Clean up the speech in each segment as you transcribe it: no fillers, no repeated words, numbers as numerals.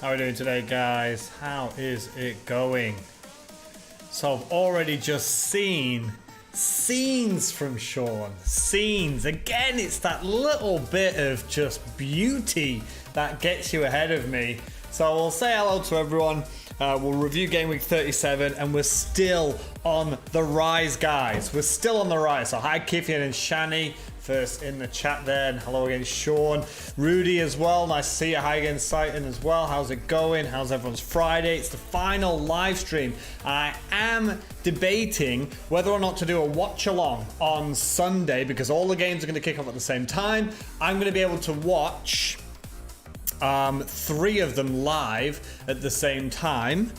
How are we doing today, guys? How is it going? So I've already just seen scenes from Sean. Scenes. Again, it's that little bit of just beauty that gets you ahead of me. So we'll say hello to everyone. We'll review Game Week 37, and we're still on the rise, guys. We're still on the rise. So hi, Kifian and Shani. First in the chat there, and hello again, Sean. Rudy as well, nice to see you. Hi again, Sighton as well. How's it going? How's everyone's Friday? It's the final live stream. I am debating whether or not to do a watch along on Sunday because all the games are going to kick off at the same time. I'm going to be able to watch 3 of them live at the same time.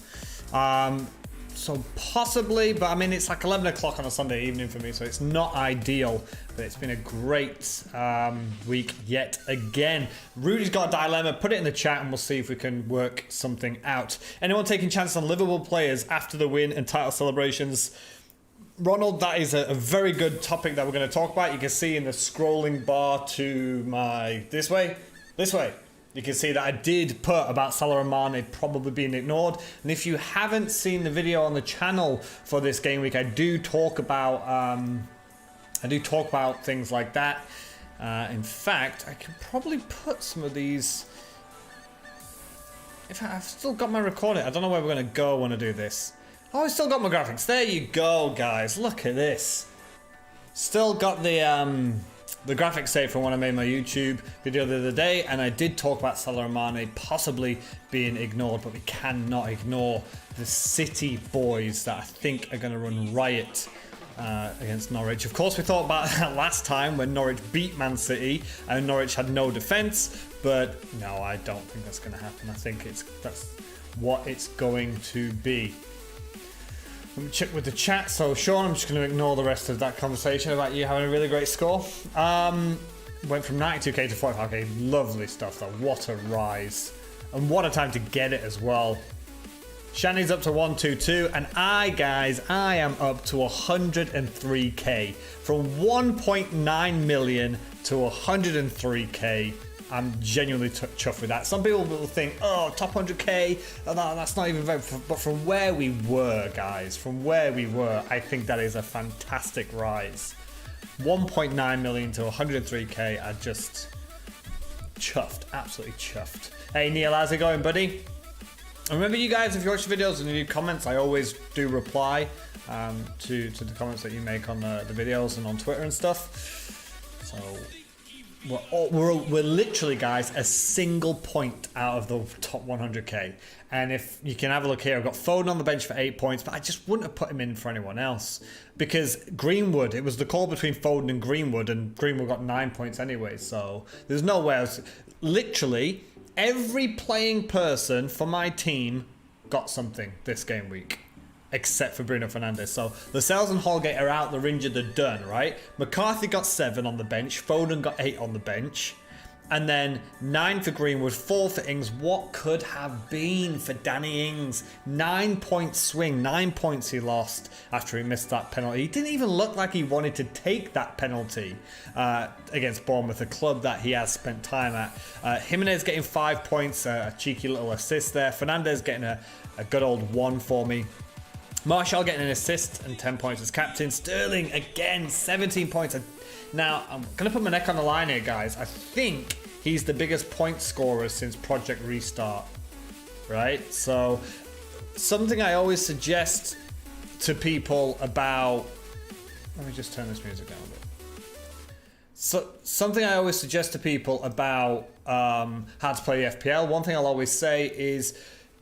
So possibly, but I mean, it's like 11 o'clock on a Sunday evening for me, so it's not ideal, but it's been a great week yet again. Rudy's got a dilemma. Put it in the chat and we'll see if we can work something out. Anyone taking chances on Liverpool players after the win and title celebrations? Ronald, that is a very good topic that we're going to talk about. You can see in the scrolling bar to my this way. You can see that I did put about Salah and Mane probably being ignored. And if you haven't seen the video on the channel for this game week, I do talk about things like that. In fact, I can probably put some of these. In fact, I've still got my recording. I don't know where we're going to go when I do this. Oh, I still got my graphics. There you go, guys. Look at this. Still got the graphics saved from when I made my YouTube video the other day, and I did talk about Salah and Mane possibly being ignored, but we cannot ignore the City boys that I think are going to run riot against Norwich. Of course, we thought about that last time when Norwich beat Man City and Norwich had no defence, but no, I don't think that's going to happen. I think that's what it's going to be. Let me check with the chat. So, Sean, I'm just going to ignore the rest of that conversation about you having a really great score. Went from 92k to 45k. Lovely stuff, though. What a rise. And what a time to get it as well. Shani's up to 122. And guys, I am up to 103k. From 1.9 million to 103k. I'm genuinely chuffed with that. Some people will think, oh, top 100k, that's not even very, but from where we were, guys, I think that is a fantastic rise. 1.9 million to 103k, I just chuffed, absolutely chuffed. Hey, Neil, how's it going, buddy? And remember, you guys, if you watch the videos and you leave comments, I always do reply to the comments that you make on the videos and on Twitter and stuff. So we're literally, guys, a single point out of the top 100k. And if you can have a look here, I've got Foden on the bench for 8 points, but I just wouldn't have put him in for anyone else because Greenwood, it was the call between Foden and Greenwood got 9 points anyway, so there's no way else. Literally every playing person for my team got something this game week, except for Bruno Fernandes. So Lascelles and Holgate are out, they're injured, they're done, right? McCarthy got 7 on the bench, Foden got 8 on the bench, and then 9 for Greenwood, 4 for Ings. What could have been for Danny Ings? 9 point swing, 9 points he lost after he missed that penalty. He didn't even look like he wanted to take that penalty against Bournemouth, a club that he has spent time at. Jimenez getting 5 points, a cheeky little assist there. Fernandes getting a good old 1 for me. Martial getting an assist and 10 points as captain. Sterling again, 17 points. Now, I'm going to put my neck on the line here, guys. I think he's the biggest point scorer since Project Restart, right? So, something I always suggest to people about... Let me just turn this music down a bit. So, something I always suggest to people about how to play the FPL, one thing I'll always say is...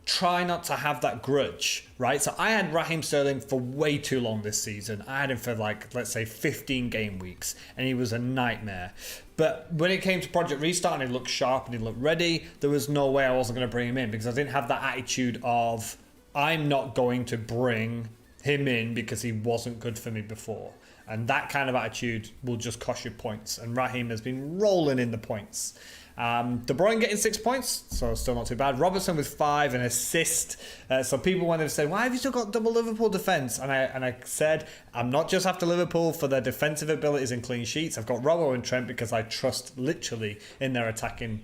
try not to have that grudge, right? So I had Raheem Sterling for way too long this season. I had him for like, let's say 15 game weeks, and he was a nightmare. But when it came to Project Restart and he looked sharp and he looked ready, there was no way I wasn't going to bring him in because I didn't have that attitude of I'm not going to bring him in because he wasn't good for me before. And that kind of attitude will just cost you points. And Raheem has been rolling in the points. De Bruyne getting 6 points, so still not too bad. Robertson with 5, an assist. So people when they've said, why have you still got double Liverpool defence? And I said, I'm not just after Liverpool for their defensive abilities and clean sheets. I've got Robbo and Trent because I trust literally in their attacking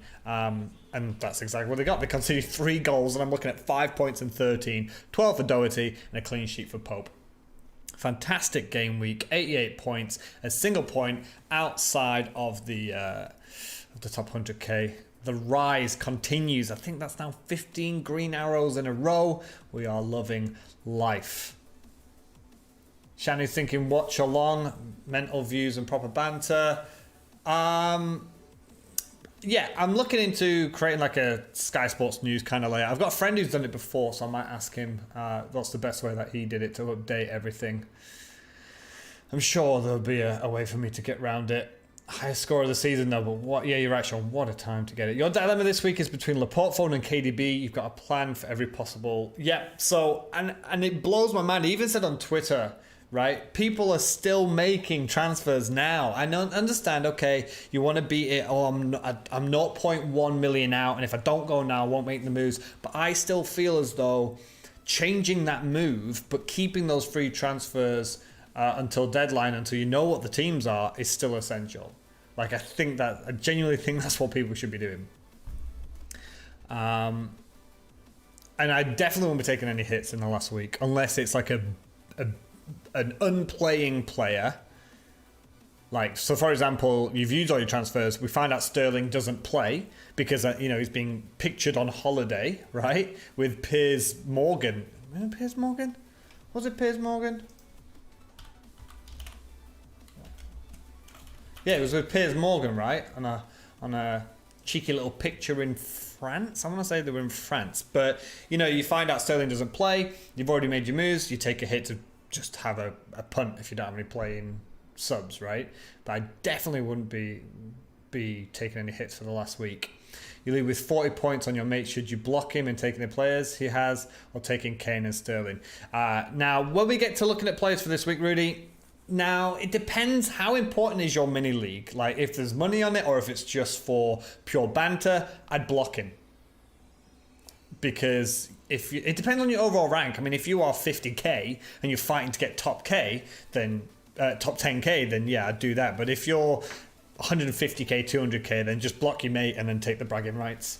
And that's exactly what they got. They conceded 3 goals, and I'm looking at 5 points and 13, 12 for Doherty, and a clean sheet for Pope. Fantastic game week, 88 points, a single point outside of the top 100k. The rise continues. I think that's now 15 green arrows in a row. We are loving life. Shani's thinking watch along, mental views and proper banter. Yeah, I'm looking into creating like a Sky Sports News kind of layout. I've got a friend who's done it before, so I might ask him what's the best way that he did it to update everything. I'm sure there'll be a way for me to get around it. Highest score of the season though, but what? Yeah, you're right, Sean. What a time to get it. Your dilemma this week is between Laporte phone and KDB. You've got a plan for every possible. Yeah. So and it blows my mind. He even said on Twitter, right? People are still making transfers now. I don't understand. Okay, you want to beat it. Oh, I'm 0.1 million out, and if I don't go now, I won't make the moves. But I still feel as though changing that move, but keeping those free transfers until deadline, until you know what the teams are, is still essential. Like, I genuinely think that's what people should be doing. And I definitely won't be taking any hits in the last week, unless it's like an unplaying player. Like, so for example, you've used all your transfers, we find out Sterling doesn't play because, he's being pictured on holiday, right? With Piers Morgan. Piers Morgan? Was it Piers Morgan? Yeah, it was with Piers Morgan, right? On a cheeky little picture in France. I want to say they were in France. But, you find out Sterling doesn't play. You've already made your moves. You take a hit to just have a punt if you don't have any playing subs, right? But I definitely wouldn't be taking any hits for the last week. You leave with 40 points on your mate should you block him and taking the players he has, or taking Kane and Sterling. Now, when we get to looking at players for this week, Rudy, now it depends how important is your mini league. Like, if there's money on it or if it's just for pure banter, I'd block him. Because it depends on your overall rank. I mean, if you are 50k and you're fighting to get top 10k, then yeah, I'd do that. But if you're 150k, 200k, then just block your mate and then take the bragging rights.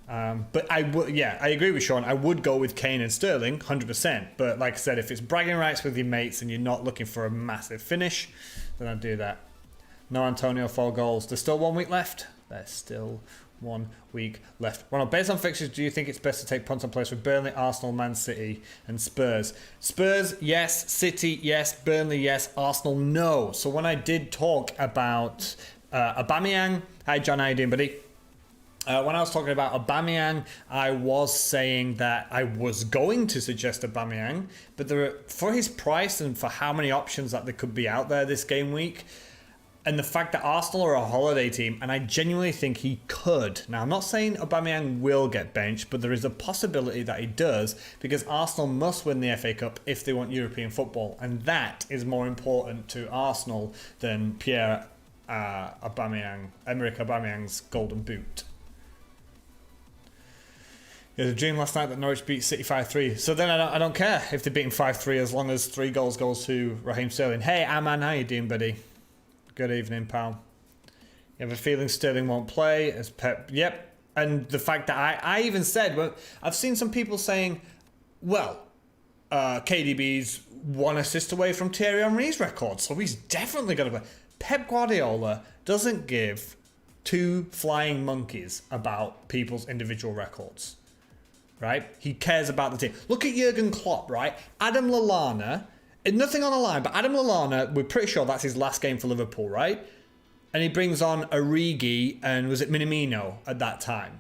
But I agree with Sean. I would go with Kane and Sterling, 100%. But like I said, if it's bragging rights with your mates and you're not looking for a massive finish, then I'd do that. No Antonio, 4 goals. There's still 1 week left. There's still 1 week left. Ronald, based on fixtures, do you think it's best to take punts on players with Burnley, Arsenal, Man City, and Spurs? Spurs, yes. City, yes. Burnley, yes. Arsenal, no. So when I did talk about Aubameyang, hi John, how you doing, buddy? When I was talking about Aubameyang, I was saying that I was going to suggest Aubameyang, but for his price and for how many options that there could be out there this game week, and the fact that Arsenal are a holiday team, and I genuinely think he could. Now, I'm not saying Aubameyang will get benched, but there is a possibility that he does, because Arsenal must win the FA Cup if they want European football, and that is more important to Arsenal than Emerick Aubameyang's golden boot. It was a dream last night that Norwich beat City 5-3. So then I don't care if they beat him 5-3 as long as 3 goals goes to Raheem Sterling. Hey, Aman, how you doing, buddy? Good evening, pal. You have a feeling Sterling won't play as Pep? Yep. And the fact that I even said, well, I've seen some people saying, well, KDB's 1 assist away from Thierry Henry's record, so he's definitely going to play. Pep Guardiola doesn't give 2 flying monkeys about people's individual records. Right? He cares about the team. Look at Jurgen Klopp, right? Adam Lallana, nothing on the line, but Adam Lallana, we're pretty sure that's his last game for Liverpool, right? And he brings on Origi and was it Minamino at that time?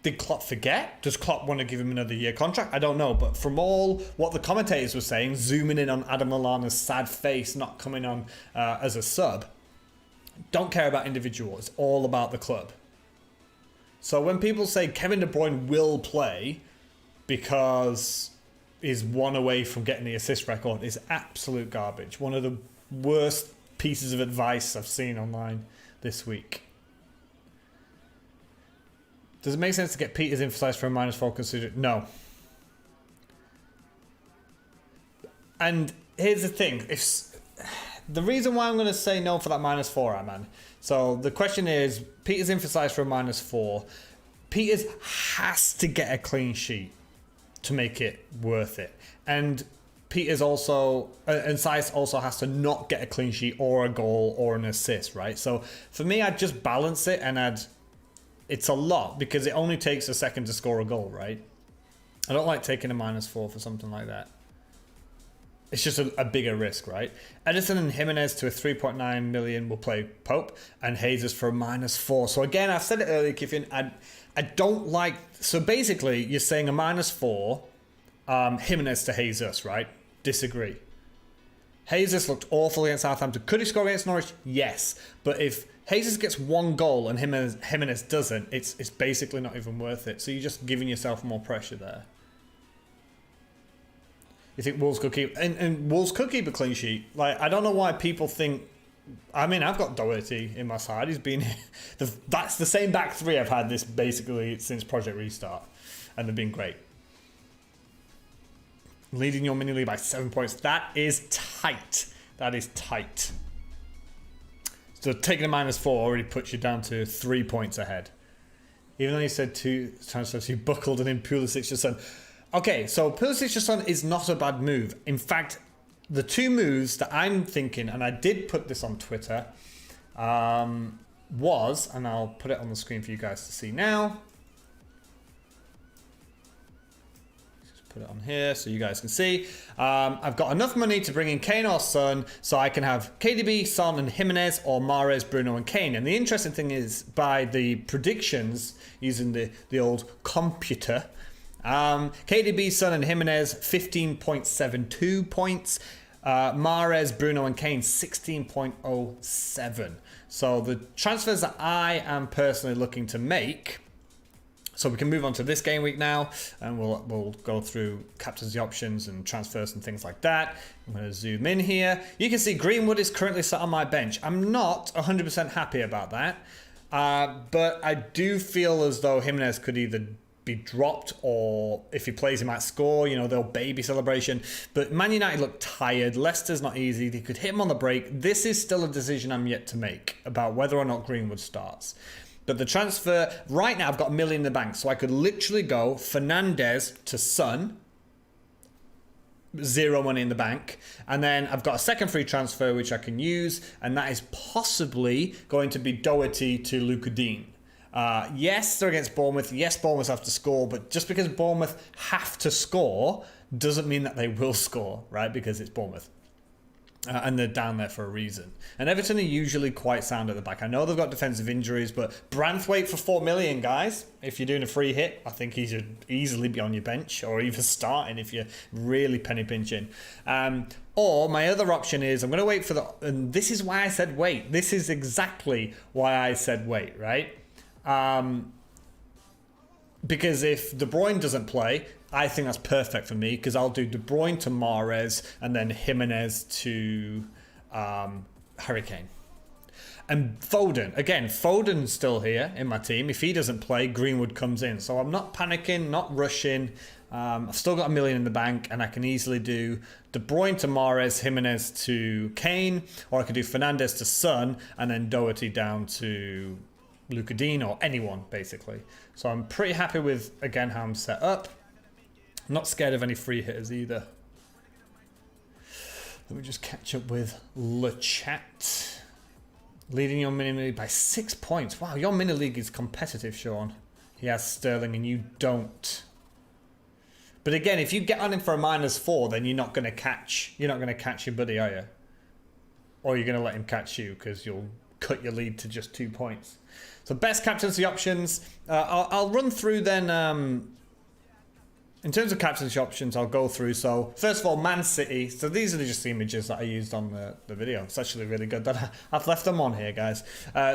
Did Klopp forget? Does Klopp want to give him another year contract? I don't know, but from all what the commentators were saying, zooming in on Adam Lallana's sad face not coming on as a sub, don't care about individual. It's all about the club. So when people say Kevin De Bruyne will play because he's 1 away from getting the assist record, is absolute garbage. One of the worst pieces of advice I've seen online this week. Does it make sense to get Peters emphasised for a -4 considered? No. And here's the thing. the reason why I'm going to say no for that -4, man. So the question is, Peters emphasised for a -4. Peters has to get a clean sheet to make it worth it. And Peters also, and Sice also has to not get a clean sheet or a goal or an assist, right? So for me, I'd just balance it and it's a lot because it only takes a second to score a goal, right? I don't like taking a -4 for something like that. It's just a bigger risk, right? Edison and Jimenez to a 3.9 million will play Pope, and Jesus for a -4. So again, I've said it earlier, Kiffin, I don't like... So basically, you're saying a -4, Jimenez to Jesus, right? Disagree. Jesus looked awful against Southampton. Could he score against Norwich? Yes. But if Jesus gets one goal and Jimenez doesn't, it's basically not even worth it. So you're just giving yourself more pressure there. You think Wolves could keep... And Wolves could keep a clean sheet. Like, I don't know why people think... I mean, I've got Doherty in my side. He's been... That's the same back three I've had this basically since Project Restart. And they've been great. Leading your mini league by 7 points. That is tight. That is tight. So taking a -4 already puts you down to 3 points ahead. Even though you said 2 transfers, you buckled and in Pulisic your son. Okay, so Pulisic your son is not a bad move. In fact, the two moves that I'm thinking, and I did put this on Twitter, was, and I'll put it on the screen for you guys to see now. Just put it on here so you guys can see. I've got enough money to bring in Kane or Son, so I can have KDB, Son, and Jimenez, or Mahrez, Bruno, and Kane. And the interesting thing is, by the predictions using the old computer, KDB, Son, and Jimenez 15.72 points. Mahrez, Bruno, and Kane 16.07. So the transfers that I am personally looking to make. So we can move on to this game week now, and we'll go through captaincy options and transfers and things like that. I'm going to zoom in here. You can see Greenwood is currently sat on my bench. I'm not 100% happy about that, but I do feel as though Jimenez could either be dropped, or if he plays he might score, you know, they'll baby celebration. But Man United look tired. Leicester's not easy. They could hit him on the break. This is still a decision I'm yet to make about whether or not Greenwood starts. But the transfer right now, I've got $1 million in the bank, so I could literally go Fernandes to Son, 0 money in the bank, and then I've got a second free transfer which I can use, and that is possibly going to be Doherty to Luka Dean. Yes, they're against Bournemouth. Yes, Bournemouth have to score, but just because Bournemouth have to score doesn't mean that they will score, right? Because it's Bournemouth. And they're down there for a reason. And Everton are usually quite sound at the back. I know they've got defensive injuries, but Branthwaite for 4 million, guys. If you're doing a free hit, I think he should easily be on your bench, or even starting if you're really penny pinching. Or my other option is I'm going to wait for and this is why I said wait. This is exactly why I said wait, right? Because if De Bruyne doesn't play, I think that's perfect for me, because I'll do De Bruyne to Mahrez and then Jimenez to Harry Kane. And Foden, again, Foden's still here in my team. If he doesn't play, Greenwood comes in. So I'm not panicking, not rushing. I've still got $1 million in the bank, and I can easily do De Bruyne to Mahrez, Jimenez to Kane, or I could do Fernandes to Son, and then Doherty down to Luka Dean, or anyone, basically. So I'm pretty happy with, again, how I'm set up. I'm not scared of any free hitters either. Let me just catch up with Le Chat. Leading your mini league by 6 points. Wow, your mini league is competitive, Sean. He has Sterling and you don't. But again, if you get on him for a -4, then you're not going to catch your buddy, are you? Or you're going to let him catch you, because you'll cut your lead to just 2 points. So best captaincy options. I'll run through then. In terms of captaincy options, I'll go through. So first of all, Man City. So these are just the images that I used on the video. It's actually really good that I've left them on here, guys.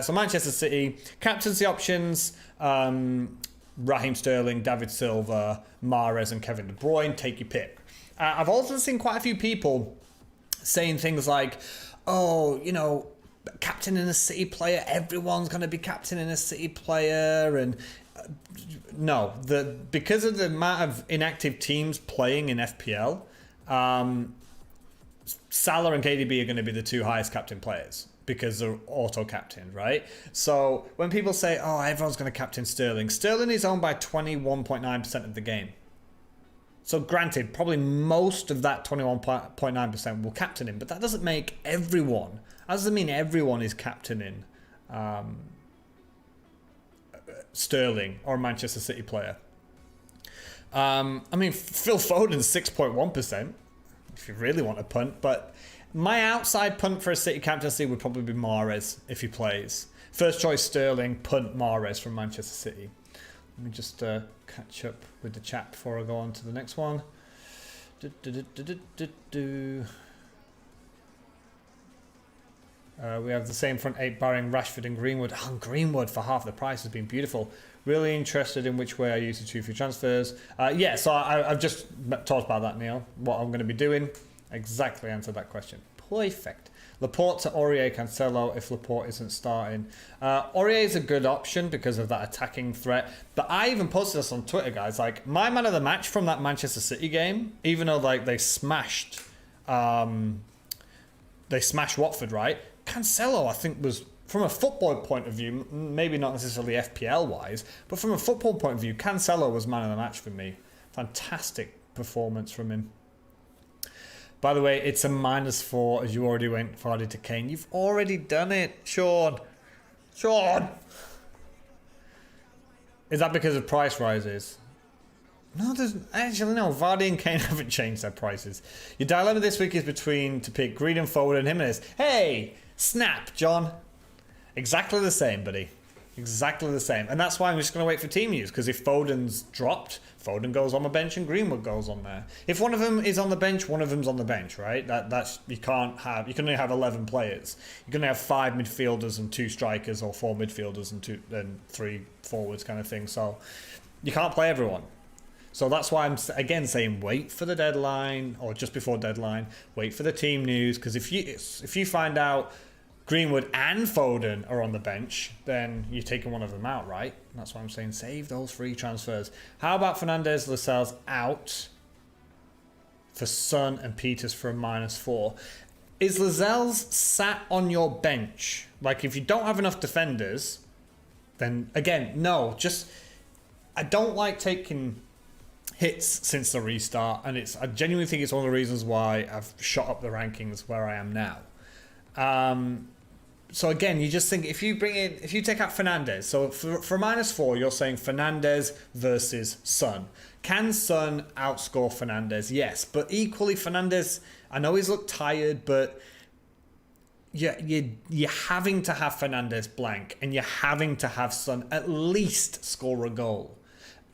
So Manchester City captaincy options: Raheem Sterling, David Silva, Mahrez, and Kevin De Bruyne. Take your pick. I've also seen quite a few people saying things like, "Oh, you know, captain in a City player. Everyone's going to be captain in a City player," and no, because of the amount of inactive teams playing in FPL, Salah and KDB are going to be the two highest captain players because they're auto-captained, right? So when people say, oh, everyone's going to captain Sterling, Sterling is owned by 21.9% of the game. So granted, probably most of that 21.9% will captain him, but that doesn't make everyone. That doesn't mean everyone is captaining Sterling or a Manchester City player. I mean, Phil Foden's 6.1%, if you really want to punt, but my outside punt for a City captaincy would probably be Mahrez if he plays. First choice Sterling, punt Mahrez from Manchester City. Let me just catch up with the chat before I go on to the next one. We have the same front eight barring Rashford and Greenwood. Oh, Greenwood for half the price has been beautiful. Really interested in which way I use the 2 free transfers. Yeah, so I've just talked about that, Neil. What I'm going to be doing. Exactly answered that question. Perfect. Laporte to Aurier, Cancelo if Laporte isn't starting. Aurier is a good option because of that attacking threat. But I even posted this on Twitter, guys. Like, my man of the match from that Manchester City game, even though like they smashed Watford, right? Cancelo, I think, was, from a football point of view, maybe not necessarily FPL-wise, but from a football point of view, Cancelo was man of the match for me. Fantastic performance from him. By the way, it's a -4 as you already went Vardy to Kane. You've already done it, Sean. Sean! Is that because of price rises? No, there's actually no. Vardy and Kane haven't changed their prices. Your dilemma this week is between to pick Green and Foden and Jimenez. Hey! Snap, John. Exactly the same, buddy. Exactly the same. And that's why I'm just going to wait for team news, because if Foden's dropped, Foden goes on the bench and Greenwood goes on there. If one of them is on the bench, one of them's on the bench, right? That's you can only have 11 players. You can only have 5 midfielders and 2 strikers, or 4 midfielders and 3 forwards kind of thing. So you can't play everyone. So that's why I'm again saying wait for the deadline, or just before deadline, wait for the team news, because if you find out Greenwood and Foden are on the bench, then you're taking one of them out, right? And that's why I'm saying save those free transfers. How about Fernandes, Lascelles out for Son and Peters for a -4? Is Lascelles sat on your bench? Like, if you don't have enough defenders, then again, no. Just, I don't like taking hits since the restart, and I genuinely think it's one of the reasons why I've shot up the rankings where I am now. So again, you just think if you take out Fernandes, so for -4, you're saying Fernandes versus Son. Can Son outscore Fernandes? Yes, but equally Fernandes, I know he's looked tired, but you're having to have Fernandes blank, and you're having to have Son at least score a goal.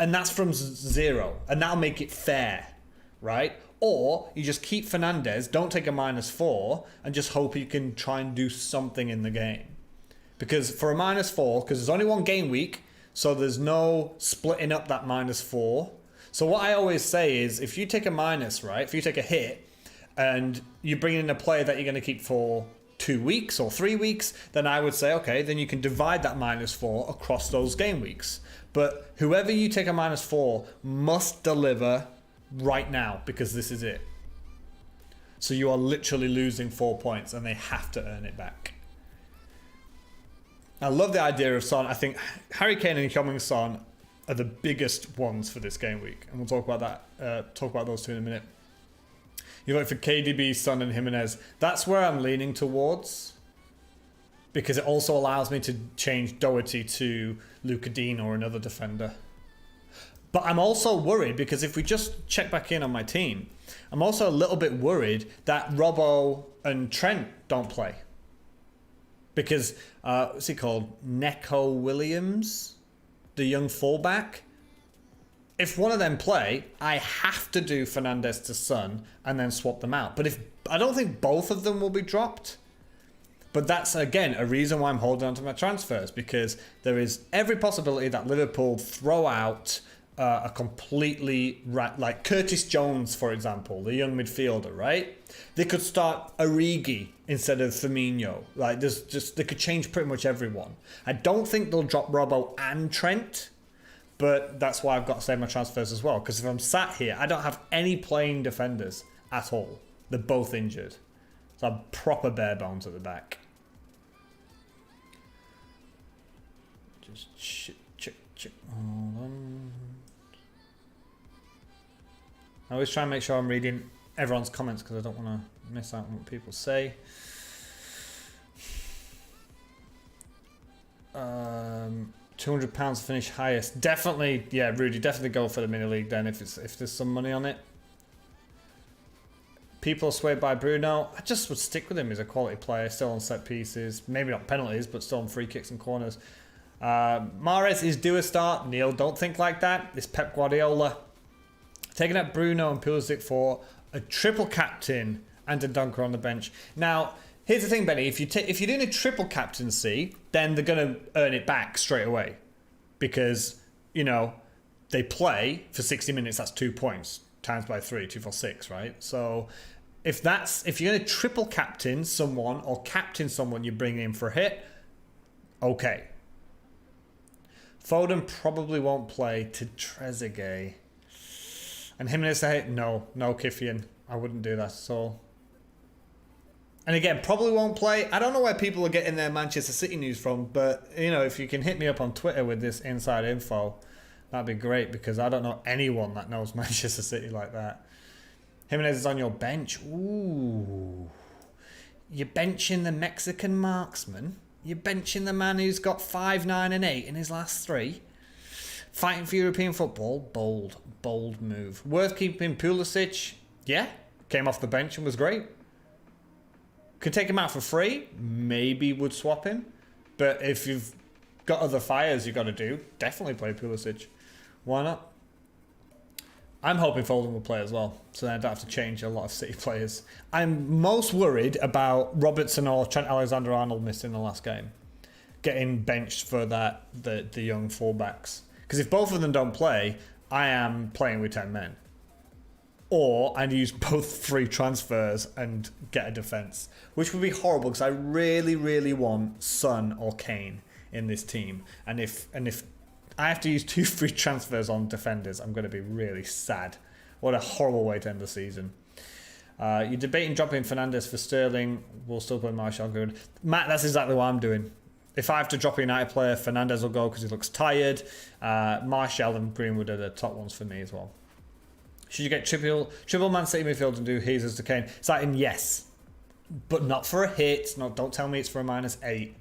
And that's from 0, and that'll make it fair, right? Or you just keep Fernandes, don't take a -4, and just hope you can try and do something in the game. Because for a -4, because there's only one game week, so there's no splitting up that -4. So what I always say is, if you take a minus, right, if you take a hit, and you bring in a player that you're going to keep for 2 weeks or 3 weeks, then I would say, okay, then you can divide that -4 across those game weeks. But whoever you take a -4 must deliver right now, because this is it. So you are literally losing 4 points, and they have to earn it back. I love the idea of Son. I think Harry Kane and Heung-min Son are the biggest ones for this game week, and we'll talk about that. Talk about those two in a minute. You vote for KDB, Son, and Jimenez. That's where I'm leaning towards, because it also allows me to change Doherty to Luka Dean or another defender. But I'm also worried, because if we just check back in on my team, I'm also a little bit worried that Robbo and Trent don't play. Because, what's he called? Neco Williams, the young fullback. If one of them play, I have to do Fernandes to Son and then swap them out. But I don't think both of them will be dropped. But that's, again, a reason why I'm holding on to my transfers, because there is every possibility that Liverpool throw out a completely, like Curtis Jones, for example, the young midfielder, right? They could start Origi instead of Firmino. Like, they could change pretty much everyone. I don't think they'll drop Robbo and Trent, but that's why I've got to save my transfers as well. Because if I'm sat here, I don't have any playing defenders at all. They're both injured. So I'm proper bare bones at the back. Just check. Hold on. I always try and make sure I'm reading everyone's comments because I don't want to miss out on what people say. £200 to finish highest. Definitely, yeah, Rudy, definitely go for the mini league then if there's some money on it. People swayed by Bruno. I just would stick with him. He's a quality player, still on set pieces. Maybe not penalties, but still on free kicks and corners. Mahrez is due a start. Neil, don't think like that. It's Pep Guardiola. Taking out Bruno and Pulisic for a triple captain and a dunker on the bench. Now, here's the thing, Benny. If you're doing a triple captaincy, then they're going to earn it back straight away. Because, you know, they play for 60 minutes, that's 2 points. Times by 3, 2 for 6, right? So if you're going to triple captain someone or captain someone you bring in for a hit, okay. Foden probably won't play to Trezeguet. And Jimenez say, no, Kiffian. I wouldn't do that at all. And again, probably won't play. I don't know where people are getting their Manchester City news from, but, you know, if you can hit me up on Twitter with this inside info, that'd be great, because I don't know anyone that knows Manchester City like that. Jimenez is on your bench. Ooh. You're benching the Mexican marksman. You're benching the man who's got 5, 9 and 8 in his last 3. Fighting for European football. Bold move. Worth keeping Pulisic. Yeah. Came off the bench and was great. Could take him out for free. Maybe would swap him. But if you've got other fires you've got to do, definitely play Pulisic. Why not? I'm hoping Foden will play as well, so then I don't have to change a lot of City players. I'm most worried about Robertson or Trent Alexander-Arnold missing the last game, getting benched for the young fullbacks. Because if both of them don't play, I am playing with 10 men. Or I'd use both free transfers and get a defence, which would be horrible because I really, really want Son or Kane in this team. And if I have to use 2 free transfers on defenders, I'm going to be really sad. What a horrible way to end the season. You're debating dropping Fernandes for Sterling. We'll still play Martial good. Matt, that's exactly what I'm doing. If I have to drop a United player, Fernandes will go because he looks tired. Martial and Greenwood are the top ones for me as well. Should you get triple Man City midfield and do Jesus to Kane? Satin, yes. But not for a hit. No, don't tell me it's for a -8.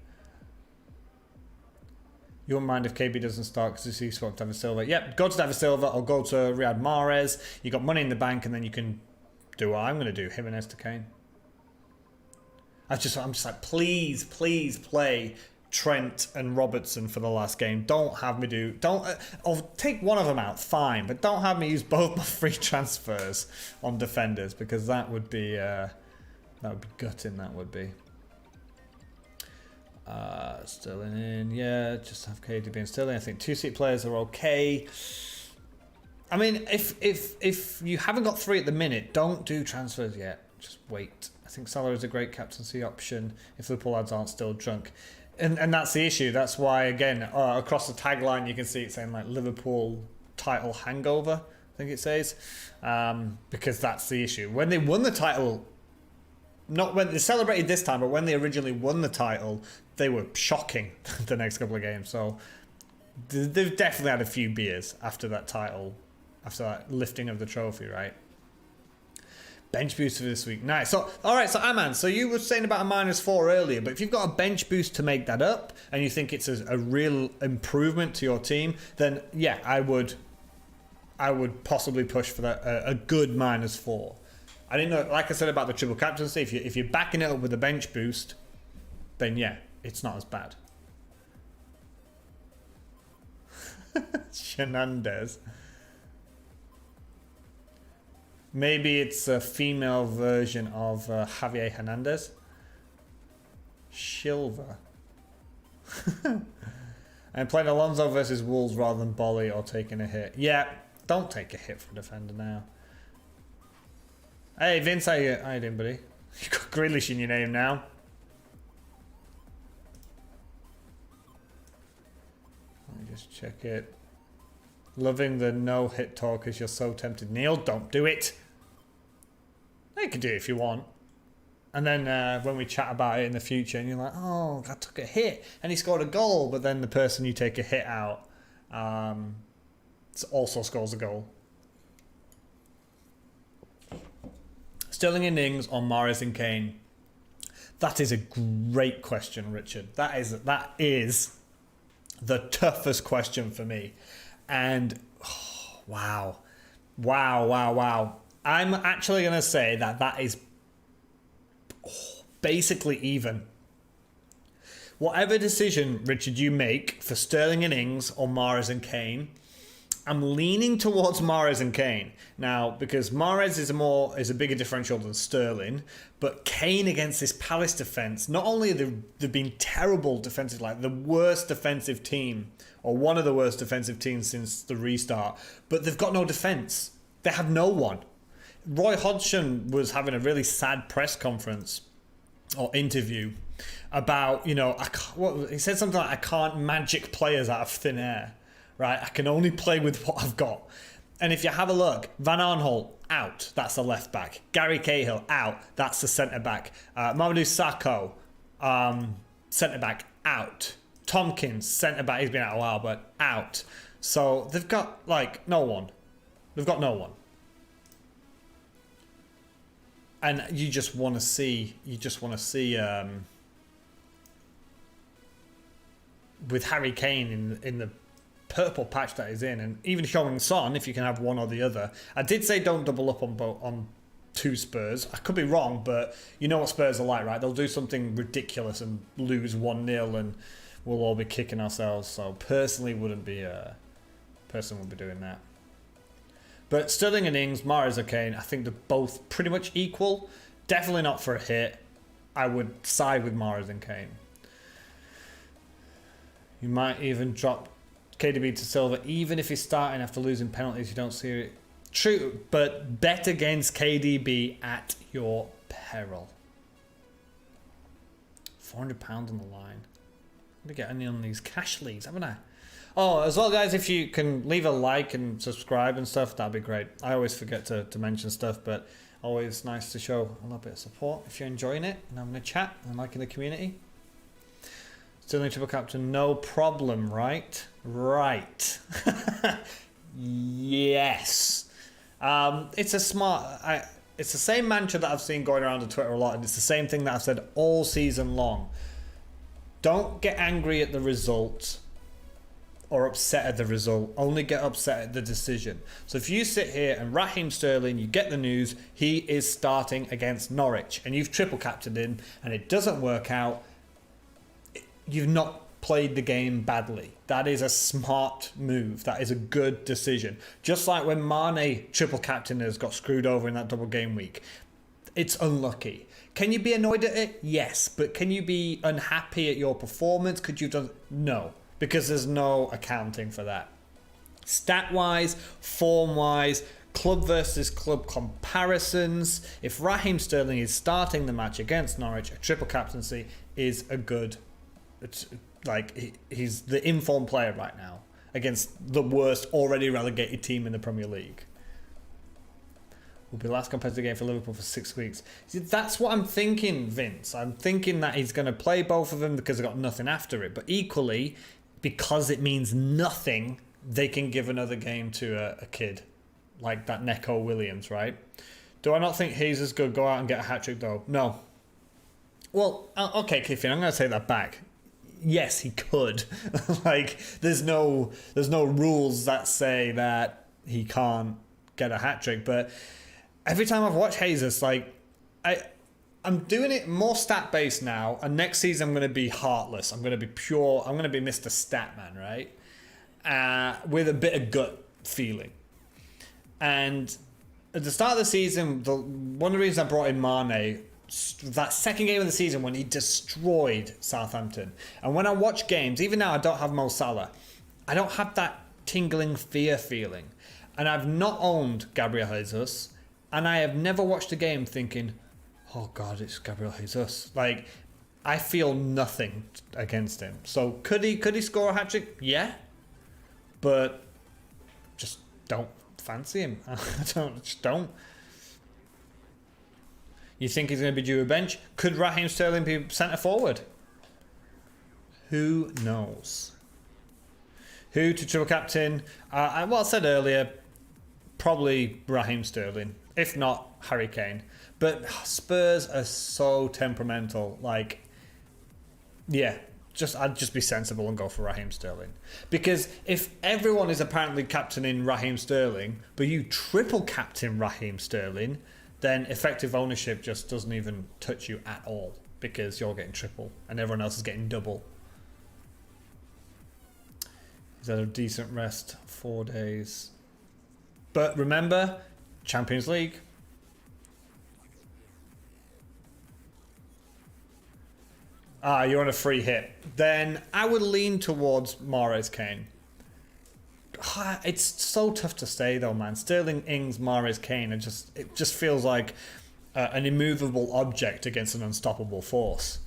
You won't mind if KB doesn't start because you swap David Silva. Yep, go to David Silva or go to Riyad Mahrez. You got money in the bank, and then you can do what I'm going to do. Jimenez to Kane. I'm just like, please play Trent and Robertson for the last game. Don't have me I'll take one of them out, fine, but don't have me use both my free transfers on defenders, because that would be gutting. That would be. Sterling in, yeah, just have KDB and Sterling. I think 2 seat players are okay. I mean, if you haven't got 3 at the minute, don't do transfers yet. Just wait. I think Salah is a great captaincy option if Liverpool lads aren't still drunk. And that's the issue. That's why, again, across the tagline you can see it saying like Liverpool title hangover, I think it says. Because that's the issue. When they won the title, not when they celebrated this time, but when they originally won the title, they were shocking the next couple of games. So they've definitely had a few beers after that title, after that lifting of the trophy, right? Bench boost for this week. Nice. So, all right, so Aman, so you were saying about a -4 earlier, but if you've got a bench boost to make that up and you think it's a real improvement to your team, then yeah, I would possibly push for that a good -4. I didn't know, like I said about the triple captaincy, if you're backing it up with a bench boost, then yeah, it's not as bad. Shenandoah. Maybe it's a female version of Javier Hernandez. Silva. And playing Alonso versus Wolves rather than Bolly or taking a hit. Yeah, don't take a hit from defender now. Hey Vince, how you doing, buddy? You got Grealish in your name now. Let me just check it. Loving the no hit talk because you're so tempted. Neil, don't do it. You can do it if you want. And then when we chat about it in the future, and you're like, oh, I took a hit, and he scored a goal, but then the person you take a hit out also scores a goal. Sterling and Ings or Mahrez and Kane? That is a great question, Richard. That is the toughest question for me. And wow. I'm actually going to say that is basically even. Whatever decision, Richard, you make for Sterling and Ings or Mahrez and Kane, I'm leaning towards Mahrez and Kane now, because Mahrez is a bigger differential than Sterling, but Kane against this Palace defence, not only have they've been terrible defensive, like the worst defensive team, or one of the worst defensive teams since the restart, but they've got no defence. They have no one. Roy Hodgson was having a really sad press conference or interview about, he said something like, I can't magic players out of thin air. Right, I can only play with what I've got. And if you have a look, Van Aanholt, out. That's the left back. Gary Cahill, out. That's the centre back. Mamadou Sakho, centre back, out. Tompkins, centre back. He's been out a while, but out. So they've got no one. They've got no one. And you just want to see. With Harry Kane in the purple patch that he's in, and even Kane Son, if you can have one or the other. I did say don't double up on two Spurs. I could be wrong, but you know what Spurs are like, right? They'll do something ridiculous and lose 1-0 and we'll all be kicking ourselves. So personally wouldn't be doing that. But Sterling and Ings, Mahrez or Kane, I think they're both pretty much equal. Definitely not for a hit. I would side with Mahrez and Kane. You might even drop KDB to Silva, even if he's starting after losing penalties. You don't see it. True, but bet against KDB at your peril. £400 on the line. I'm gonna get any on these cash leagues, haven't I? Oh, as well, guys, if you can leave a like and subscribe and stuff, that'd be great. I always forget to mention stuff, but always nice to show a little bit of support if you're enjoying it and having a chat and liking the community. Sterling triple captain, no problem, right? Right. Yes. It's a smart. It's the same mantra that I've seen going around on Twitter a lot, and it's the same thing that I've said all season long. Don't get angry at the result or upset at the result. Only get upset at the decision. So if you sit here and Raheem Sterling, you get the news he is starting against Norwich, and you've triple captained him, and it doesn't work out. You've not played the game badly. That is a smart move. That is a good decision. Just like when Mane triple captainers got screwed over in that double game week. It's unlucky. Can you be annoyed at it? Yes. But can you be unhappy at your performance? Could you have done? No. Because there's no accounting for that. Stat-wise, form-wise, club versus club comparisons. If Raheem Sterling is starting the match against Norwich, a triple captaincy is a good. It's like he's the informed player right now against the worst already relegated team in the Premier League. Will be the last competitive game for Liverpool for 6 weeks. See, that's what I'm thinking, Vince. I'm thinking that he's going to play both of them because they've got nothing after it. But equally, because it means nothing, they can give another game to a kid like that Neco Williams, right? Do I not think Jesus could go out and get a hat-trick though? No. Well, okay, Cliffy, I'm going to take that back. Yes, he could. Like, there's no rules that say that he can't get a hat trick. But every time I've watched Jesus, like, I'm doing it more stat based now. And next season I'm going to be heartless. I'm going to be pure. I'm going to be Mr. Statman, right? With a bit of gut feeling. And at the start of the season, one of the reasons I brought in Mane, that second game of the season when he destroyed Southampton. And when I watch games, even now I don't have Mo Salah, I don't have that tingling fear feeling. And I've not owned Gabriel Jesus, and I have never watched a game thinking, oh God, it's Gabriel Jesus. Like, I feel nothing against him. So could he score a hat-trick? Yeah. But just don't fancy him. Just don't. You think he's going to be due a bench? Could Raheem Sterling be centre forward? Who knows? Who to triple captain? What I said earlier, probably Raheem Sterling. If not, Harry Kane. But Spurs are so temperamental. Like, yeah, I'd just be sensible and go for Raheem Sterling. Because if everyone is apparently captaining Raheem Sterling, but you triple captain Raheem Sterling, then effective ownership just doesn't even touch you at all. Because you're getting triple and everyone else is getting double. He's had a decent rest, 4 days. But remember, Champions League. You're on a free hit. Then I would lean towards Mahrez Kane. It's so tough to say though, man. Sterling, Ings, Mahrez Kane. It just feels like an immovable object against an unstoppable force.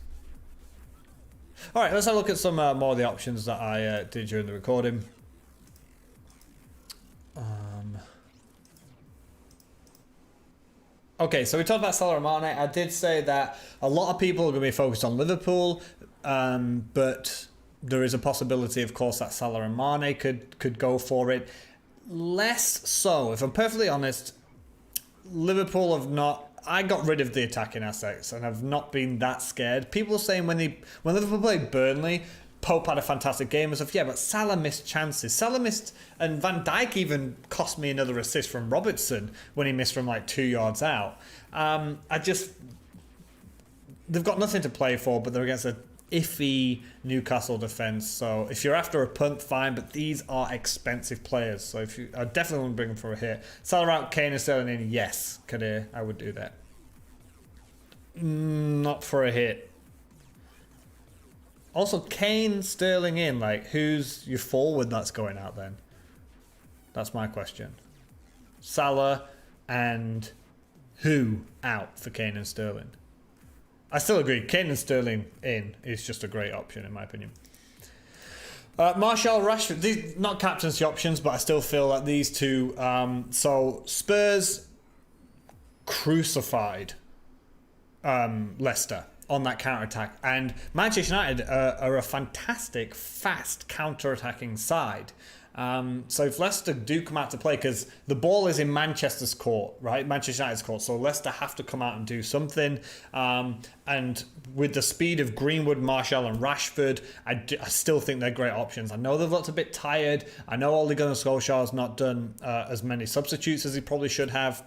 All right, let's have a look at some more of the options that I did during the recording. Okay, so we talked about Salah and Mane. I did say that a lot of people are going to be focused on Liverpool, but there is a possibility, of course, that Salah and Mane could go for it. Less so, if I'm perfectly honest, Liverpool have not... I got rid of the attacking assets and have not been that scared. People are saying when Liverpool played Burnley, Pope had a fantastic game and stuff. Yeah, but Salah missed chances. Salah missed, and Van Dijk even cost me another assist from Robertson when he missed from like 2 yards out. They've got nothing to play for, but they're against a iffy Newcastle defence. So if you're after a punt, fine, but these are expensive players. So I definitely want to bring them for a hit. Salah out, Kane and Sterling in, yes, Kadir, I would do that. Not for a hit. Also, Kane, Sterling in, like, who's your forward that's going out then? That's my question. Salah and who out for Kane and Sterling? I still agree, Kane and Sterling in is just a great option in my opinion. Martial, Rashford, these not captaincy options, but I still feel like these two. So Spurs crucified Leicester on that counter-attack, and Manchester United are a fantastic, fast counter-attacking side. So if Leicester do come out to play, because the ball is in Manchester's court, right? Manchester United's court, so Leicester have to come out and do something. And with the speed of Greenwood, Martial and Rashford, I still think they're great options. I know they've looked a bit tired. I know Ole Gunnar Solskjaer's not done as many substitutes as he probably should have.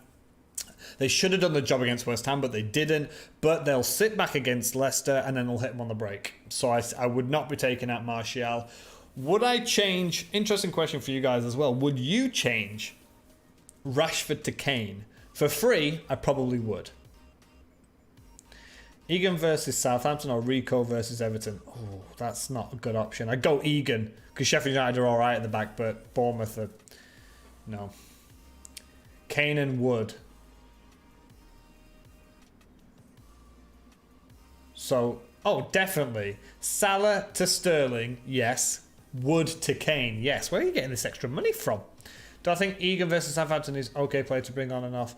They should have done the job against West Ham, but they didn't. But they'll sit back against Leicester and then they'll hit them on the break. So I would not be taking out Martial. Would I change... Interesting question for you guys as well. Would you change Rashford to Kane? For free, I probably would. Egan versus Southampton or Rico versus Everton? Oh, that's not a good option. I'd go Egan, because Sheffield United are alright at the back, but Bournemouth are... No. Kane and Wood. So, oh, definitely. Salah to Sterling, yes. Wood to Kane, yes. Where are you getting this extra money from? Do I think Egan versus Southampton is okay player to bring on and off?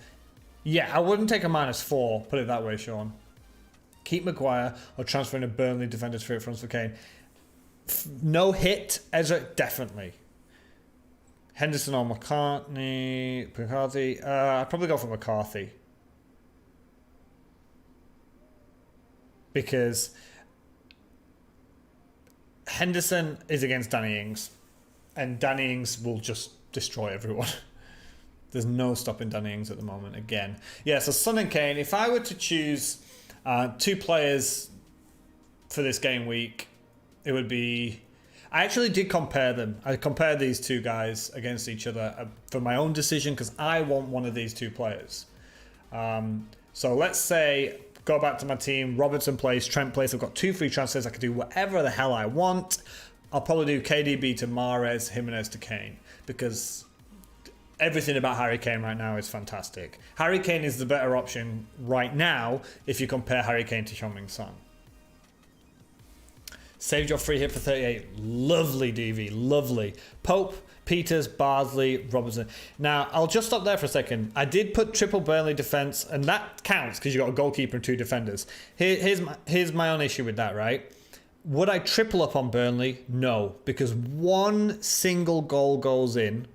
Yeah, I wouldn't take a -4, put it that way, Sean. Keep Maguire or transferring a Burnley defender to fit fronts for Kane. No hit, Ezra, definitely. Henderson or McCarthy. I'd probably go for McCarthy. Because Henderson is against Danny Ings, and Danny Ings will just destroy everyone. There's no stopping Danny Ings at the moment again. Yeah, so Son and Kane, if I were to choose two players for this game week, it would be... I actually did compare them. I compared these two guys against each other for my own decision because I want one of these two players. So let's say... Go back to my team. Robertson plays, Trent plays. I've got 2 free transfers. I can do whatever the hell I want. I'll probably do KDB to Mahrez, Jimenez to Kane. Because everything about Harry Kane right now is fantastic. Harry Kane is the better option right now if you compare Harry Kane to Heung-min Son. Saved your free hit for 38. Lovely, DV. Lovely. Pope, Peters, Bardsley, Robertson. Now, I'll just stop there for a second. I did put triple Burnley defence, and that counts because you got a goalkeeper and 2 defenders. Here's my own issue with that, right? Would I triple up on Burnley? No, because one single goal goes in.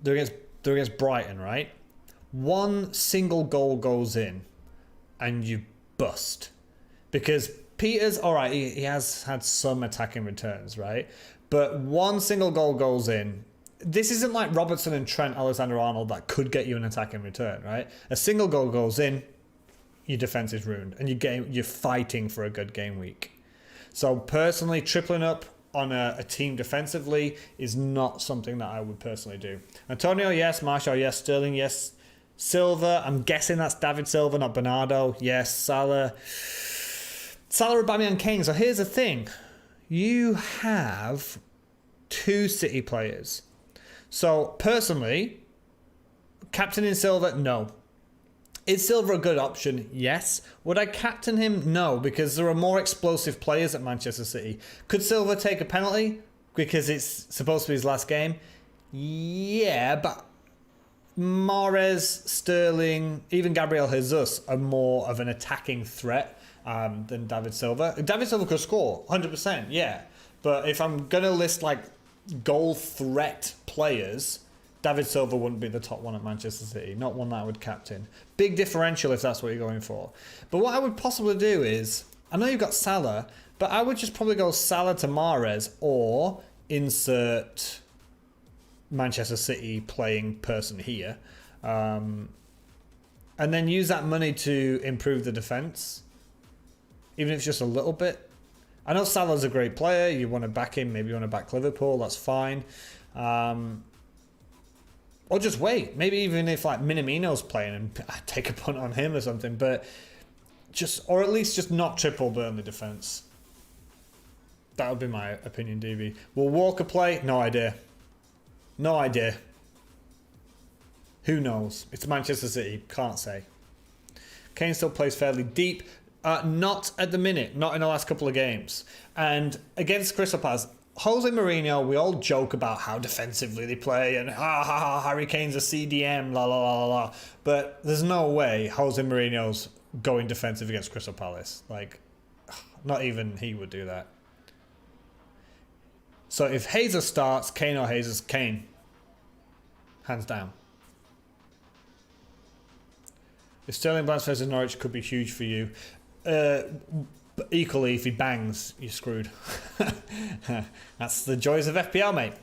They're against Brighton, right? One single goal goes in, and you bust. Because Peters, all right, he has had some attacking returns, right? But one single goal goes in. This isn't like Robertson and Trent Alexander-Arnold that could get you an attacking return, right? A single goal goes in, your defense is ruined, and you're fighting for a good game week. So personally, tripling up on a team defensively is not something that I would personally do. Antonio, yes. Martial, yes. Sterling, yes. Silva, I'm guessing that's David Silva, not Bernardo. Yes. Salah, Aubameyang, Kane. So here's the thing. You have 2 City players. So personally, captaining Silva, no. Is Silva a good option? Yes. Would I captain him? No, because there are more explosive players at Manchester City. Could Silva take a penalty because it's supposed to be his last game? Yeah, but Mahrez, Sterling, even Gabriel Jesus are more of an attacking threat than David Silva. David Silva could score, 100%, yeah. But if I'm going to list like goal threat players, David Silva wouldn't be the top one at Manchester City. Not one that I would captain. Big differential if that's what you're going for. But what I would possibly do is, I know you've got Salah, but I would just probably go Salah to Mahrez or insert Manchester City playing person here. And then use that money to improve the defence. Even if it's just a little bit. I know Salah's a great player. You want to back him. Maybe you want to back Liverpool. That's fine. Or just wait. Maybe even if like Minamino's playing and take a punt on him or something. But just, or at least just not triple Burnley defence. That would be my opinion, DV. Will Walker play? No idea. No idea. Who knows? It's Manchester City. Can't say. Kane still plays fairly deep. Not at the minute. Not in the last couple of games. And against Crystal Palace, Jose Mourinho, we all joke about how defensively they play and Harry Kane's a CDM, la la la la la. But there's no way Jose Mourinho's going defensive against Crystal Palace. Like, not even he would do that. So if Jesus starts, Kane or Jesus, Kane. Hands down. If Sterling bangs versus Norwich, could be huge for you. But equally, if he bangs, you're screwed. That's the joys of FPL, mate.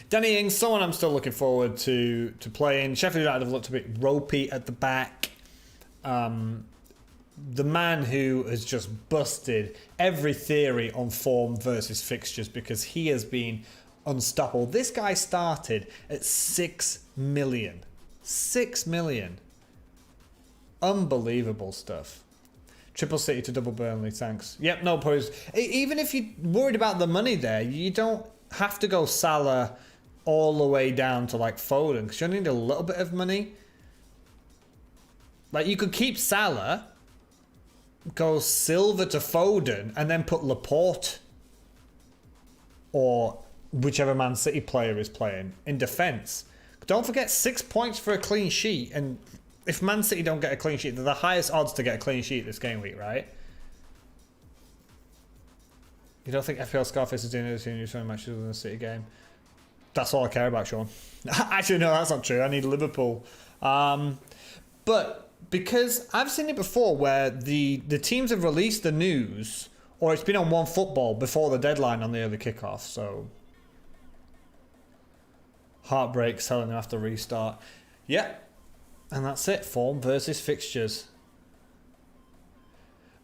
Danny Ings, someone I'm still looking forward to playing. Sheffield United have looked a bit ropey at the back. The man who has just busted every theory on form versus fixtures because he has been unstoppable. This guy started at 6 million. 6 million. Unbelievable stuff. Triple City to double Burnley, thanks. Yep, no worries. Even if you're worried about the money there, you don't have to go Salah all the way down to like Foden because you only need a little bit of money. Like you could keep Salah, go Silva to Foden, and then put Laporte or whichever Man City player is playing in defence. Don't forget 6 points for a clean sheet, and if Man City don't get a clean sheet, they're the highest odds to get a clean sheet this game week, right? You don't think FPL Scarface is doing anything new for matches in the City game? That's all I care about, Sean. Actually, no, that's not true. I need Liverpool. But because I've seen it before where the teams have released the news, or it's been on OneFootball before the deadline on the early kickoff, so heartbreak selling them after restart. Yeah. And that's it. Form versus fixtures.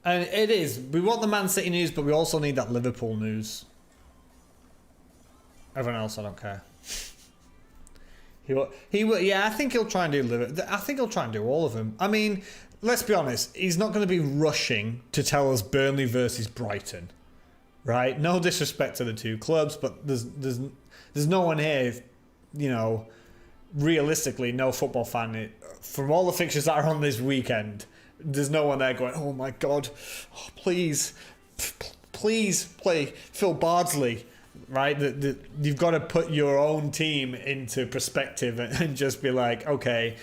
And it is. We want the Man City news, but we also need that Liverpool news. Everyone else, I don't care. He will. Yeah, I think he'll try and do Liverpool. I think he'll try and do all of them. I mean, let's be honest. He's not going to be rushing to tell us Burnley versus Brighton, right? No disrespect to the two clubs, but there's no one here, you know. Realistically, no football fan, from all the fixtures that are on this weekend, there's no one there going, oh my god, oh, please please play Phil Bardsley, right? You've got to put your own team into perspective and just be like, okay,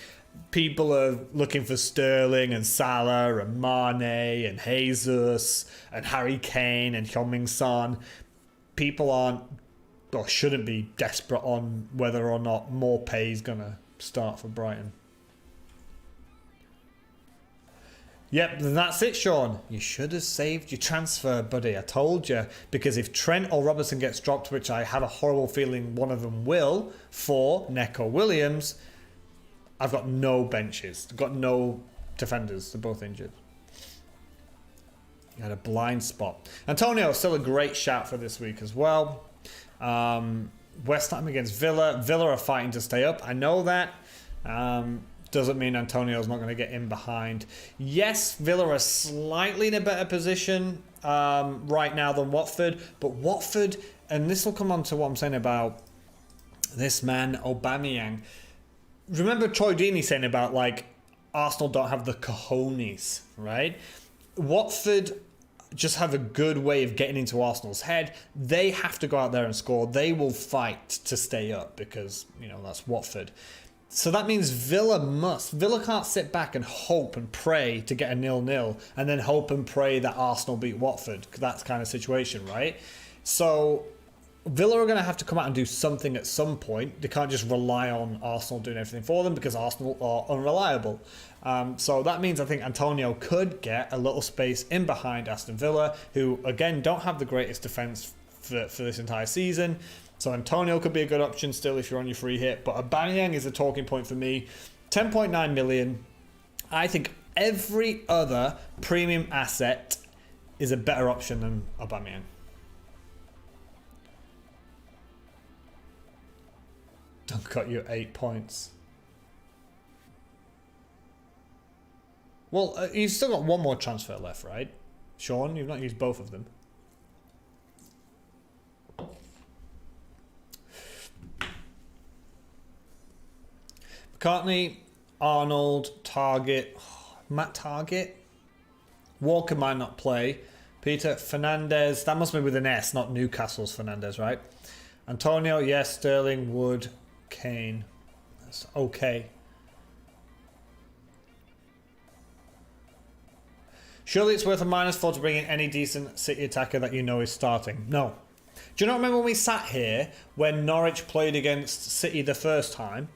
people are looking for Sterling and Salah and Mane and Jesus and Harry Kane and Kane Son. People aren't or shouldn't be desperate on whether or not Maupay is going to start for Brighton. Yep, that's it, Sean. You should have saved your transfer, buddy. I told you. Because if Trent or Robertson gets dropped, which I have a horrible feeling one of them will, for Neco Williams, I've got no benches. I've got no defenders. They're both injured. You had a blind spot. Antonio, still a great shout for this week as well. West Ham against Villa. Villa are fighting to stay up. I know that. Doesn't mean Antonio's not going to get in behind. Yes, Villa are slightly in a better position right now than Watford. But Watford, and this will come on to what I'm saying about this man, Aubameyang. Remember Troy Deeney saying about, like, Arsenal don't have the cojones, right? Watford just have a good way of getting into Arsenal's head. They have to go out there and score. They will fight to stay up because, you know, that's Watford. So that means Villa can't sit back and hope and pray to get a 0-0 and then hope and pray that Arsenal beat Watford. That kind of situation, right? So Villa are going to have to come out and do something at some point. They can't just rely on Arsenal doing everything for them because Arsenal are unreliable. So that means I think Antonio could get a little space in behind Aston Villa, who, again, don't have the greatest defence for this entire season. So Antonio could be a good option still if you're on your free hit. But Aubameyang is a talking point for me. 10.9 million. I think every other premium asset is a better option than Aubameyang. Dunk got you 8 points. Well, you've still got one more transfer left, right? Sean, you've not used both of them. McCartney, Arnold, Target, Matt Target. Walker might not play. Peter Fernandez, that must be with an S, not Newcastle's Fernandez, right? Antonio, yes. Sterling, Wood, Kane. That's okay. Surely it's worth a -4 to bring in any decent City attacker that you know is starting. No. Do you not remember when we sat here when Norwich played against City the first time?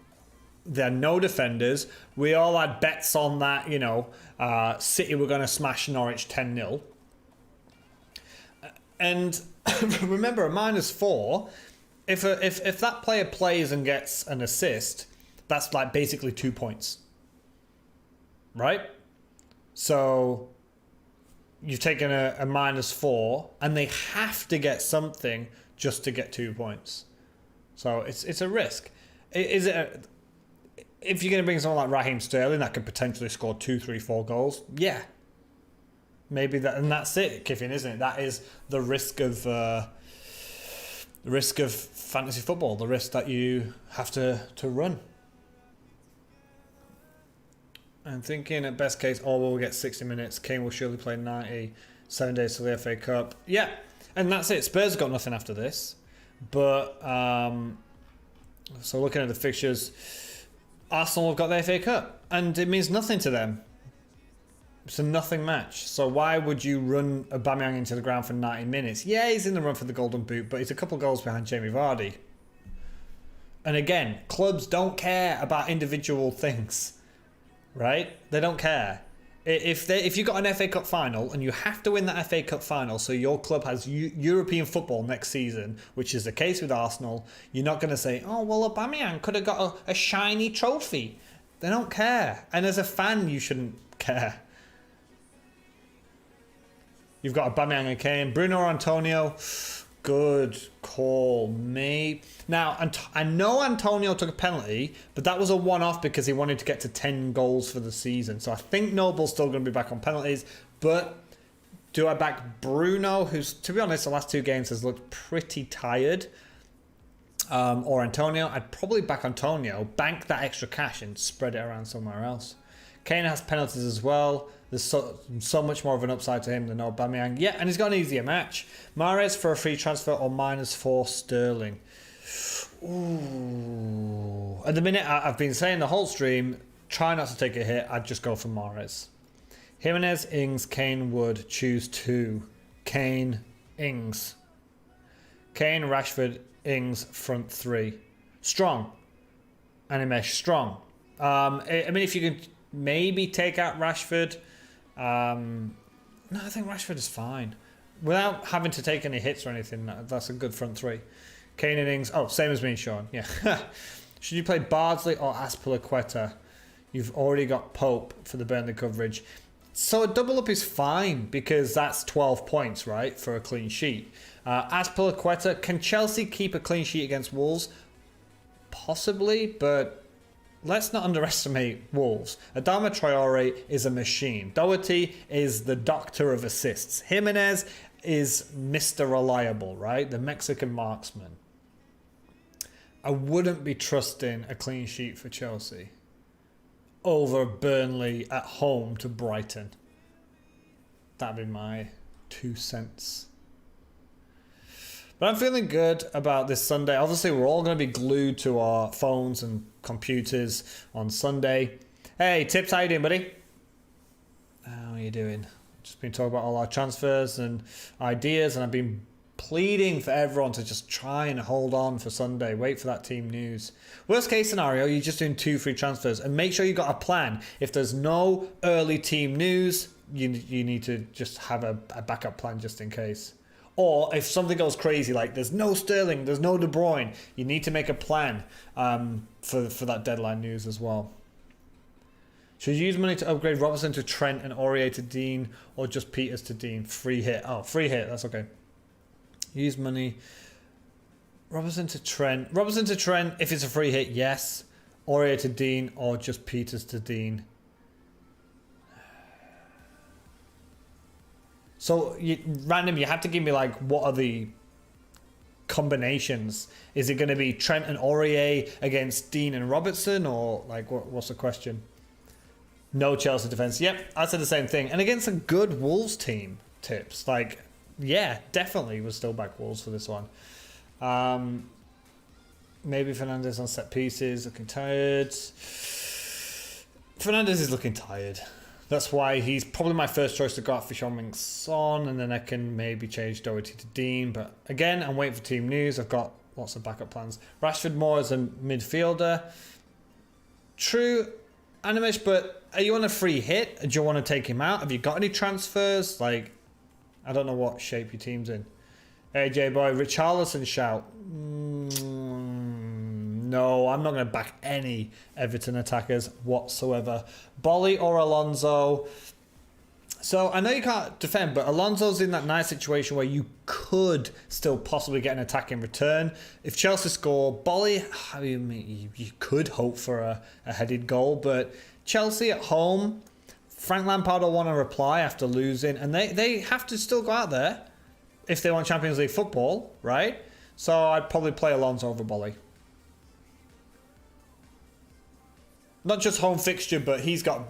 There are no defenders. We all had bets on that, you know, City were going to smash Norwich 10-0. And remember, a -4, if that player plays and gets an assist, that's like basically 2 points. Right? So you've taken a -4 and they have to get something just to get 2 points. So it's a risk. If you're going to bring someone like Raheem Sterling that could potentially score 2, 3, 4 goals, yeah. Maybe that, and that's it, Kiffin, isn't it? That is the risk of fantasy football, the risk that you have to run. I'm thinking at best case, Orwell will get 60 minutes. Kane will surely play 90. 7 days to the FA Cup. Yeah, and that's it. Spurs got nothing after this. But, so looking at the fixtures, Arsenal have got the FA Cup. And it means nothing to them. It's a nothing match. So why would you run Aubameyang into the ground for 90 minutes? Yeah, he's in the run for the Golden Boot, but he's a couple goals behind Jamie Vardy. And again, clubs don't care about individual things. Right? They don't care. If you've got an FA Cup final and you have to win that FA Cup final so your club has European football next season, which is the case with Arsenal, you're not going to say, oh, well, Aubameyang could have got a shiny trophy. They don't care. And as a fan, you shouldn't care. You've got Aubameyang and Kane. Bruno or Antonio? Good call, me. Now, I know Antonio took a penalty, but that was a one-off because he wanted to get to 10 goals for the season. So I think Noble's still going to be back on penalties. But do I back Bruno, who's, to be honest, the last 2 games has looked pretty tired? Or Antonio? I'd probably back Antonio, bank that extra cash and spread it around somewhere else. Kane has penalties as well. There's so much more of an upside to him than Aubameyang. Yeah, and he's got an easier match. Mahrez for a free transfer or -4 Sterling. Ooh. At the minute, I've been saying the whole stream, try not to take a hit. I'd just go for Mahrez. Jimenez, Ings, Kane, Wood. Choose 2. Kane, Ings. Kane, Rashford, Ings, front 3. Strong. Animesh, strong. I mean, if you can maybe take out Rashford. No, I think Rashford is fine. Without having to take any hits or anything, that's a good front 3. Kane and Ings. Oh, same as me and Sean. Yeah. Should you play Bardsley or Azpilicueta? You've already got Pope for the Burnley coverage. So a double up is fine because that's 12 points, right, for a clean sheet. Azpilicueta, can Chelsea keep a clean sheet against Wolves? Possibly, but let's not underestimate Wolves. Adama Traore is a machine. Doherty is the doctor of assists. Jimenez is Mr. Reliable, right? The Mexican marksman. I wouldn't be trusting a clean sheet for Chelsea over Burnley at home to Brighton. That'd be my 2 cents. But I'm feeling good about this Sunday. Obviously, we're all going to be glued to our phones and computers on Sunday. Hey, Tips, how you doing, buddy? How are you doing? Just been talking about all our transfers and ideas, and I've been pleading for everyone to just try and hold on for Sunday. Wait for that team news. Worst case scenario, you're just doing 2 free transfers, and make sure you got a plan. If there's no early team news, you need to just have a backup plan just in case. Or if something goes crazy, like there's no Sterling, there's no De Bruyne, you need to make a plan for that deadline news as well. Should you use money to upgrade Robertson to Trent and Aurier to Dean, or just Peters to Dean? Free hit. Oh, free hit. That's okay. Use money. Robertson to Trent. Robertson to Trent, if it's a free hit, yes. Aurier to Dean, or just Peters to Dean. So, random, you have to give me, like, what are the combinations? Is it going to be Trent and Aurier against Dean and Robertson, or, like, what's the question? No Chelsea defence. Yep, I said the same thing. And against a good Wolves team, Tips. Like, yeah, definitely was still back Wolves for this one. Maybe Fernandes on set pieces, looking tired. Fernandes is looking tired. That's why he's probably my first choice to go out for Heung-min Son, and then I can maybe change Doherty to Dean. But again, I'm waiting for team news. I've got lots of backup plans. Rashford more as a midfielder. True, Animesh, but are you on a free hit? Do you want to take him out? Have you got any transfers? Like, I don't know what shape your team's in. AJ boy, Richarlison shout. No, I'm not going to back any Everton attackers whatsoever. Bolly or Alonso. So I know you can't defend, but Alonso's in that nice situation where you could still possibly get an attack in return. If Chelsea score, Bolly, I mean, you could hope for a headed goal, but Chelsea at home, Frank Lampard will want to reply after losing, and they have to still go out there if they want Champions League football, right? So I'd probably play Alonso over Bolly. Not just home fixture, but he's got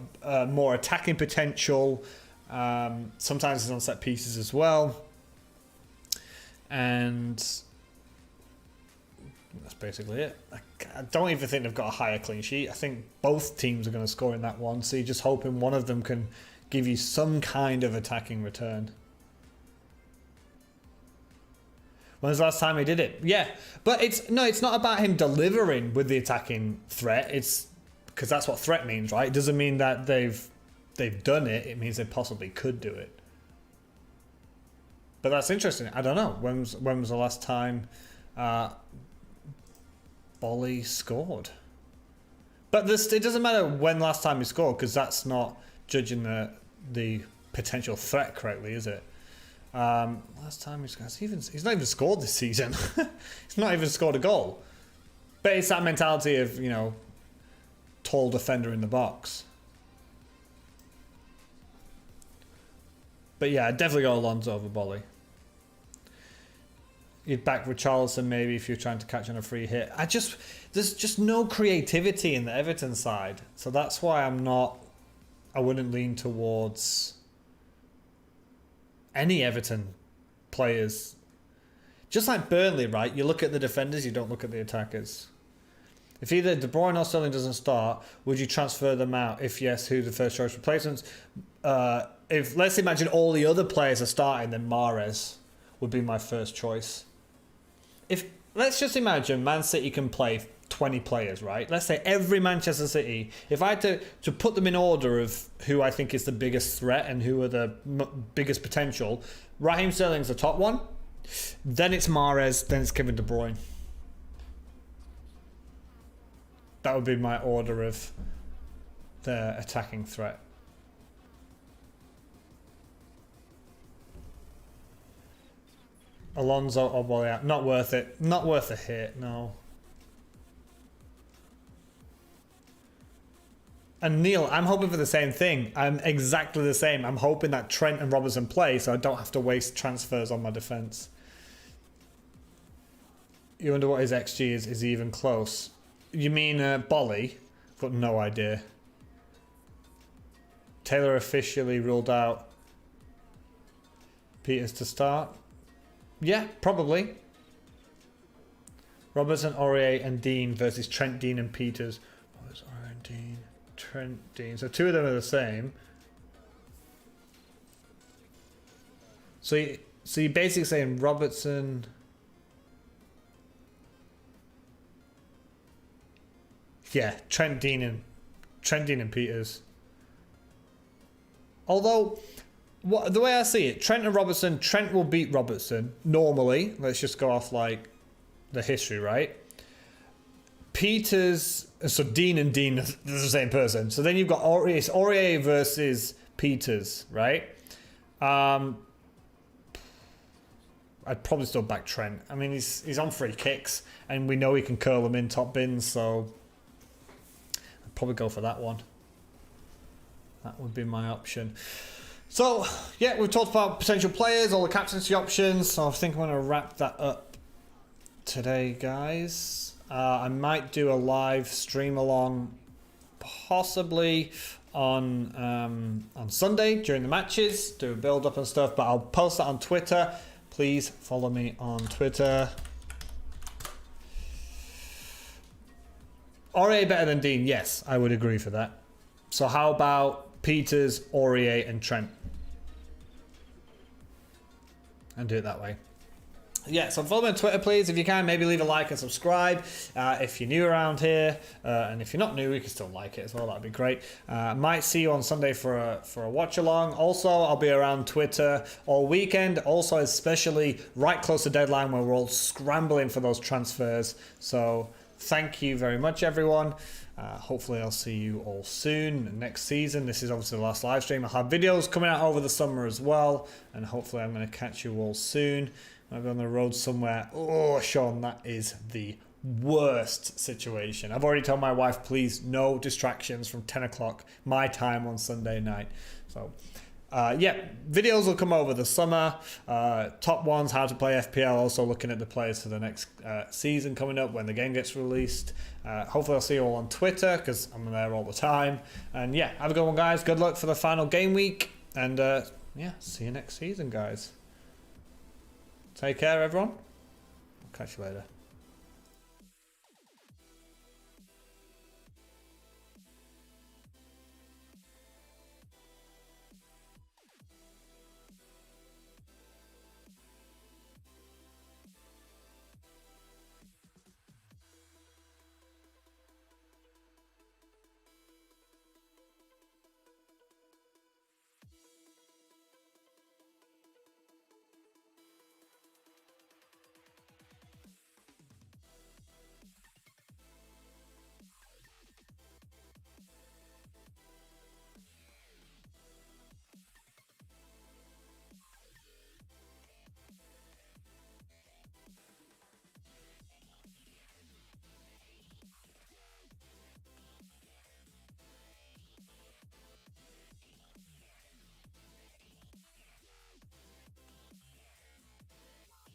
more attacking potential. Sometimes he's on set pieces as well. And that's basically it. I don't even think they've got a higher clean sheet. I think both teams are going to score in that one. So you're just hoping one of them can give you some kind of attacking return. When was the last time he did it? Yeah. But it's not about him delivering with the attacking threat. It's because that's what threat means, right? It doesn't mean that they've done it. It means they possibly could do it. But that's interesting. I don't know. When was the last time Bolly scored? But it doesn't matter when last time he scored, because that's not judging the potential threat correctly, is it? Last time he's not even scored this season. He's not even scored a goal. But it's that mentality of, tall defender in the box. But yeah, I'd definitely go Alonso over Bolly. You'd back Richarlison maybe if you're trying to catch on a free hit. There's just no creativity in the Everton side. So that's why I'm not I wouldn't lean towards any Everton players. Just like Burnley, right? You look at the defenders, you don't look at the attackers. If either De Bruyne or Sterling doesn't start, would you transfer them out? If yes, who the first choice replacements? If let's imagine all the other players are starting, then Mahrez would be my first choice. If let's just imagine Man City can play 20 players, right? Let's say every Manchester City. If I had to put them in order of who I think is the biggest threat and who are the biggest potential, Raheem Sterling's the top one. Then it's Mahrez. Then it's Kevin De Bruyne. That would be my order of the attacking threat. Alonso or Bolia, not worth it. Not worth a hit, no. And Neil, I'm hoping for the same thing. I'm exactly the same. I'm hoping that Trent and Robertson play so I don't have to waste transfers on my defence. You wonder what his XG is? Is he even close? You mean Bolly? I've got no idea. Taylor officially ruled out Peters to start. Yeah, probably. Robertson, Aurier and Dean versus Trent, Dean and Peters. Robertson, Aurier and Dean. Trent, Dean. So two of them are the same. So you're basically saying Robertson... Yeah, Trent, Dean and Peters. Although, the way I see it, Trent and Robertson, Trent will beat Robertson normally. Let's just go off like the history, right? Peters, so Dean and Dean are the same person. So then you've got Aurier versus Peters, right? I'd probably still back Trent. I mean, he's on free kicks, and we know he can curl them in top bins, so I'd probably go for that one. That would be my option. So, yeah, we've talked about potential players, all the captaincy options, so I think I'm going to wrap that up today, guys. I might do a live stream along, possibly on Sunday during the matches, do a build up and stuff, but I'll post that on Twitter. Please follow me on Twitter. Aurier better than Dean? Yes, I would agree for that. So how about Peters, Aurier and Trent? And do it that way. Yeah, so follow me on Twitter, please. If you can, maybe leave a like and subscribe if you're new around here. And if you're not new, you can still like it as well. That'd be great. Might see you on Sunday for a watch along. Also, I'll be around Twitter all weekend. Also, especially right close to deadline where we're all scrambling for those transfers. So thank you very much, everyone. Hopefully I'll see you all soon next season. This is obviously the last live stream. I'll have videos coming out over the summer as well. And hopefully I'm going to catch you all soon. Maybe on the road somewhere. Oh, Sean, that is the worst situation. I've already told my wife, please, no distractions from 10 o'clock my time on Sunday night. So, yeah, videos will come over the summer. Top ones, how to play FPL. Also looking at the players for the next season coming up when the game gets released. Hopefully I'll see you all on Twitter because I'm there all the time. And yeah, have a good one, guys. Good luck for the final game week. And yeah, see you next season, guys. Take care, everyone. I'll catch you later.